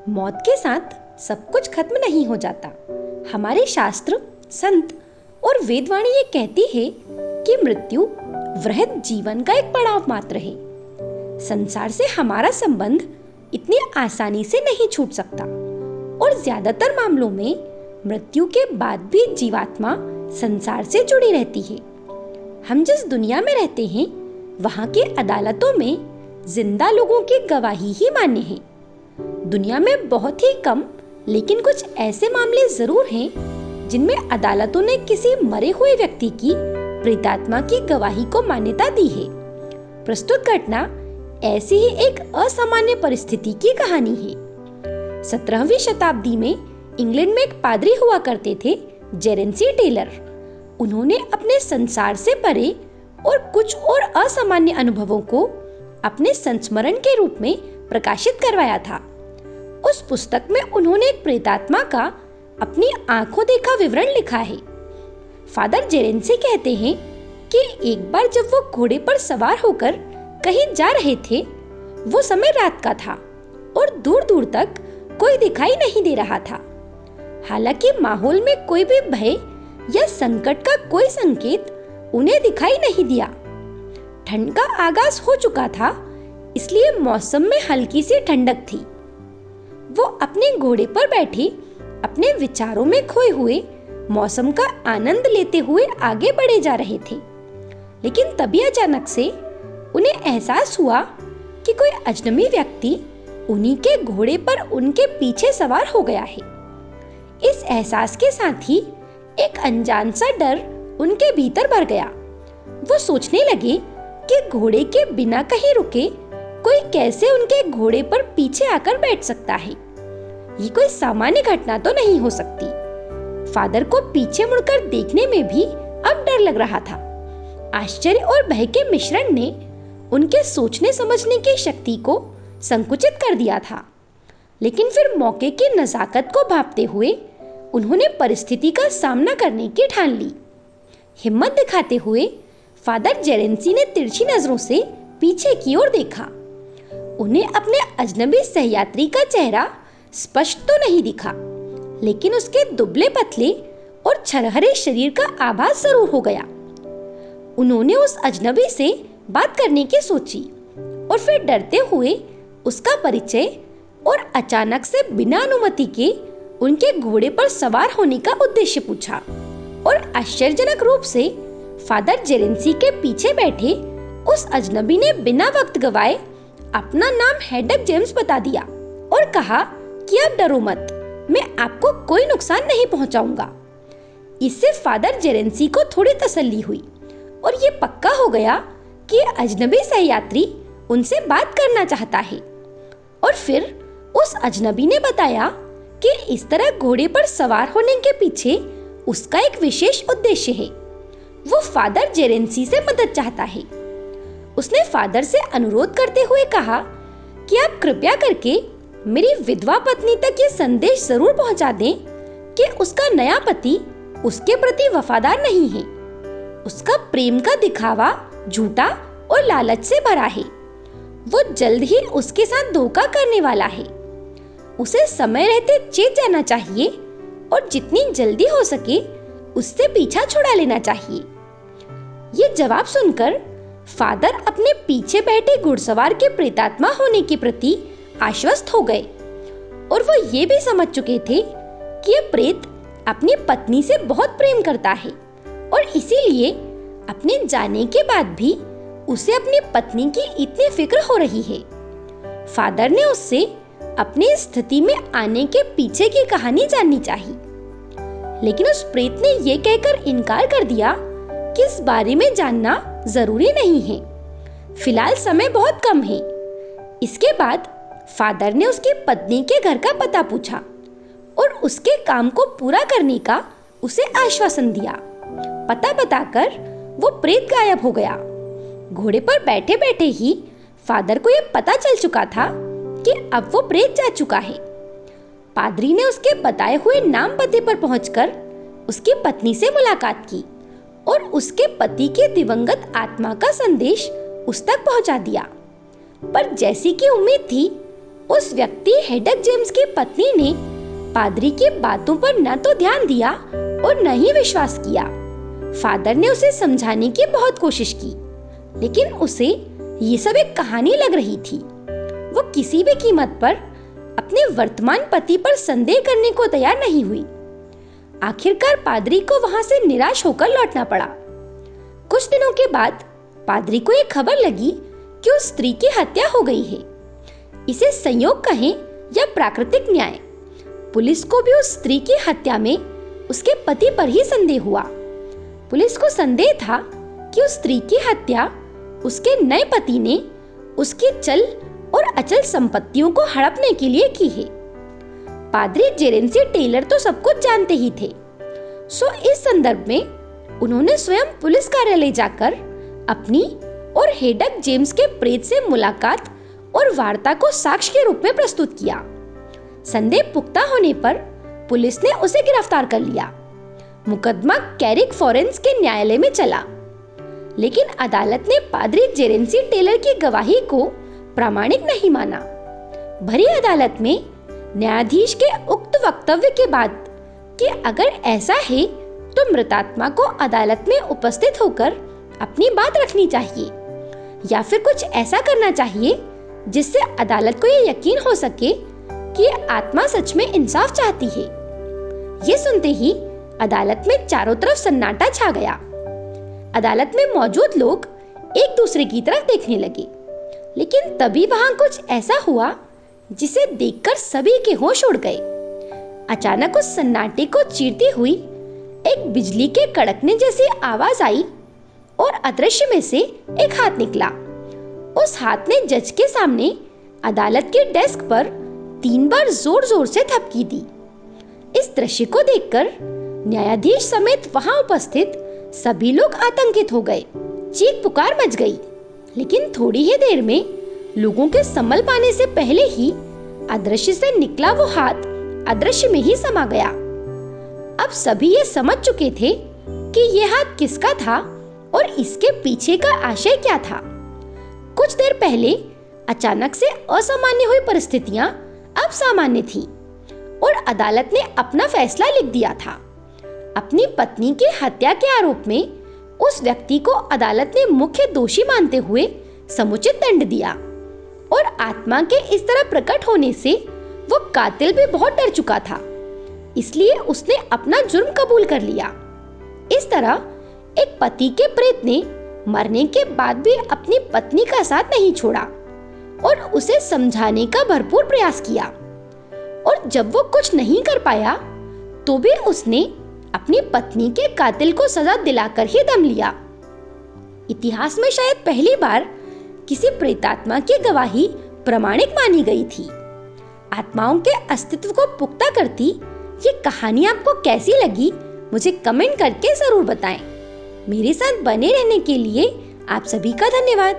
मौत के साथ सब कुछ खत्म नहीं हो जाता। हमारे शास्त्र, संत और वेदवाणी ये कहती है कि मृत्यु वृहद जीवन का एक पड़ाव मात्र है। संसार से हमारा संबंध इतनी आसानी से नहीं छूट सकता और ज्यादातर मामलों में मृत्यु के बाद भी जीवात्मा संसार से जुड़ी रहती है। हम जिस दुनिया में रहते हैं वहाँ की अदालतों में जिंदा लोगों की गवाही ही मान्य है। दुनिया में बहुत ही कम लेकिन कुछ ऐसे मामले जरूर हैं जिनमें अदालतों ने किसी मरे हुए व्यक्ति की प्रेतात्मा की गवाही को मान्यता दी है। प्रस्तुत घटना ऐसी ही एक असामान्य परिस्थिति की कहानी है। 17वीं शताब्दी में इंग्लैंड में एक पादरी हुआ करते थे, जेरेंसी टेलर। उन्होंने अपने संसार से परे और कुछ और असामान्य अनुभवों को अपने संस्मरण के रूप में प्रकाशित करवाया था। उस पुस्तक में उन्होंने एक प्रेतात्मा का अपनी आंखों देखा विवरण लिखा है। फादर जेरेंसी कहते हैं कि एक बार जब वो घोड़े पर सवार होकर कहीं जा रहे थे, वो समय रात का था और दूर दूर तक कोई दिखाई नहीं दे रहा था। हालांकि माहौल में कोई भी भय या संकट का कोई संकेत उन्हें दिखाई नहीं दिया। ठंड का आगाज हो चुका था, इसलिए मौसम में हल्की सी ठंडक थी। वो अपने घोड़े पर बैठे अपने विचारों में खोए हुए मौसम का आनंद लेते हुए आगे बढ़े जा रहे थे। लेकिन तभी अचानक से उन्हें एहसास हुआ कि कोई अजनबी व्यक्ति उन्हीं के घोड़े पर उनके पीछे सवार हो गया है। इस एहसास के साथ ही एक अनजान सा डर उनके भीतर भर गया। वो सोचने लगे कि घोड़े के बिना कहीं रुके कोई कैसे उनके घोड़े पर पीछे आकर बैठ सकता है। ये कोई सामान्य घटना तो नहीं हो सकती। फादर को पीछे मुड़कर देखने में भी अब डर लग रहा था। आश्चर्य और भय के मिश्रण ने उनके सोचने समझने की शक्ति को संकुचित कर दिया था। लेकिन फिर मौके की नजाकत को भांपते हुए उन्होंने परिस्थिति का सामना करने की ठान ली। हिम्मत दिखाते हुए फादर जेरेंसी ने तिरछी नजरों से पीछे की ओर देखा। उन्हें अपने अजनबी सहयात्री का चेहरा स्पष्ट तो नहीं दिखा, लेकिन उसके दुबले पतले और छरहरे शरीर का आभास जरूर हो गया। उन्होंने उस अजनबी से बात करने की सोची और फिर डरते हुए उसका परिचय और अचानक से बिना अनुमति के उनके घोड़े पर सवार होने का उद्देश्य पूछा। और आश्चर्यजनक रूप से फादर जेरेंसी के पीछे बैठे उस अजनबी ने बिना वक्त गवाए अपना नाम हेडक जेम्स बता दिया और कहा कि आप डरो मत, मैं आपको कोई नुकसान नहीं पहुंचाऊंगा। इससे फादर जेरेंसी को थोड़ी तसल्ली हुई और ये पक्का हो गया कि अजनबी सहयात्री उनसे बात करना चाहता है। और फिर उस अजनबी ने बताया कि इस तरह घोड़े पर सवार होने के पीछे उसका एक विशेष उद्देश्य है। वो फादर जेरेंसी से मदद चाहता है। उसने फादर से अनुरोध करते हुए कहा कि आप कृपया करके मेरी विधवा पत्नी तक ये संदेश जरूर पहुंचा दें कि उसका नया पति उसके प्रति वफादार नहीं है। उसका प्रेम का दिखावा झूठा और लालच से भरा है। वो जल्द ही उसके साथ धोखा करने वाला है। उसे समय रहते चेत जाना चाहिए और जितनी जल्दी हो सके उससे पीछा छुड़ा लेना चाहिए। ये जवाब सुनकर फादर अपने पीछे बैठे घुड़सवार के प्रेतात्मा होने के प्रति आश्वस्त हो गए और वो ये भी समझ चुके थे कि ये प्रेत अपनी पत्नी से बहुत प्रेम करता है और इसीलिए अपने जाने के बाद भी उसे अपनी पत्नी की इतनी फिक्र हो रही है। फादर ने उससे अपनी स्थिति में आने के पीछे की कहानी जाननी चाहिए, लेकिन उस प्रेत ने यह कहकर इनकार कर दिया कि इस बारे में जानना जरूरी नहीं है, फिलहाल समय बहुत कम है। इसके बाद फादर ने उसकी पत्नी के घर का पता पूछा और उसके काम को पूरा करने का उसे आश्वासन दिया। पता बताकर वो प्रेत गायब हो गया। घोड़े पर बैठे बैठे ही फादर को यह पता चल चुका था कि अब वो प्रेत जा चुका है। पादरी ने उसके बताए हुए नाम पते पर पहुंचकर उसकी पत्नी से मुलाकात की और उसके पति के दिवंगत आत्मा का संदेश उस तक पहुंचा दिया। पर जैसी कि उम्मीद थी, उस व्यक्ति हेडक जेम्स की पत्नी ने पादरी की बातों पर न तो ध्यान दिया और न ही विश्वास किया। फादर ने उसे समझाने की बहुत कोशिश की, लेकिन उसे ये सब एक कहानी लग रही थी। वो किसी भी कीमत पर अपने वर्तमान पति पर संदेह करने को तैयार नहीं हुई। आखिरकार पादरी को वहां से निराश होकर लौटना पड़ा। कुछ दिनों के बाद पादरी को एक खबर लगी कि उस स्त्री की हत्या हो गई है। इसे संयोग कहें या प्राकृतिक न्याय, पुलिस को भी उस स्त्री की हत्या में उसके पति पर ही संदेह हुआ। पुलिस को संदेह था कि उस स्त्री की हत्या उसके नए पति ने उसकी चल और अचल संपत्तियों को हड़पने के लिए की है। पादरी जेरेंसी टेलर तो सब कुछ जानते ही थे, सो इस संदर्भ में उन्होंने स्वयं पुलिस कार्यालय जाकर अपनी और हेडक जेम्स के प्रेत से मुलाकात और वार्ता को साक्ष्य के रूप में प्रस्तुत किया। संदेह पुख्ता होने पर पुलिस ने उसे गिरफ्तार कर लिया। मुकदमा कैरिक फॉरेंस के न्यायालय में चला, लेकिन अदालत ने पादरी जेरेंसी टेलर की गवाही को प्रामाणिक नहीं माना। भरी अदालत में न्यायाधीश के उक्त वक्तव्य के बाद कि अगर ऐसा है तो मृतात्मा को अदालत में उपस्थित होकर अपनी बात रखनी चाहिए या फिर कुछ ऐसा करना चाहिए जिससे अदालत को यह यकीन हो सके कि आत्मा सच में इंसाफ चाहती है। ये सुनते ही अदालत में चारों तरफ सन्नाटा छा गया। अदालत में मौजूद लोग एक दूसरे की तरफ देखने लगे, लेकिन तभी वहां कुछ ऐसा हुआ जिसे देखकर सभी के होश उड़ गए। अचानक उस सन्नाटे को चीरती हुई एक बिजली के कड़कने जैसी आवाज आई और अदृश्य में से एक हाथ निकला। उस हाथ ने जज के सामने अदालत के डेस्क पर 3 बार जोर जोर से थपकी दी। इस दृश्य को देखकर न्यायाधीश समेत वहां उपस्थित सभी लोग आतंकित हो गए। चीख पुकार मच गई, लेकिन थोड़ी ही देर में लोगों के संभल पाने से पहले ही अदृश्य से निकला वो हाथ अदृश्य में ही समा गया। अब सभी ये समझ चुके थे कि यह हाथ किसका था और इसके पीछे का आशय क्या था। कुछ देर पहले अचानक से असामान्य हुई परिस्थितियां अब सामान्य थी और अदालत ने अपना फैसला लिख दिया था। अपनी पत्नी की हत्या के आरोप में उस व्यक्ति को अदालत ने मुख्य दोषी मानते हुए समुचित दंड दिया और आत्मा के इस तरह प्रकट होने से वो कातिल भी बहुत डर चुका था, इसलिए उसने अपना जुर्म कबूल कर लिया। इस तरह एक पति के प्रेत ने मरने के बाद भी अपनी पत्नी का साथ नहीं छोड़ा और उसे समझाने का भरपूर प्रयास किया, और जब वो कुछ नहीं कर पाया तो भी उसने अपनी पत्नी के कातिल को सजा दिलाकर ही दम लिया। इतिहास में शायद पहली बार किसी प्रेतात्मा की गवाही प्रामाणिक मानी गई थी। आत्माओं के अस्तित्व को पुख्ता करती ये कहानी आपको कैसी लगी, मुझे कमेंट करके जरूर बताएं। मेरे साथ बने रहने के लिए आप सभी का धन्यवाद।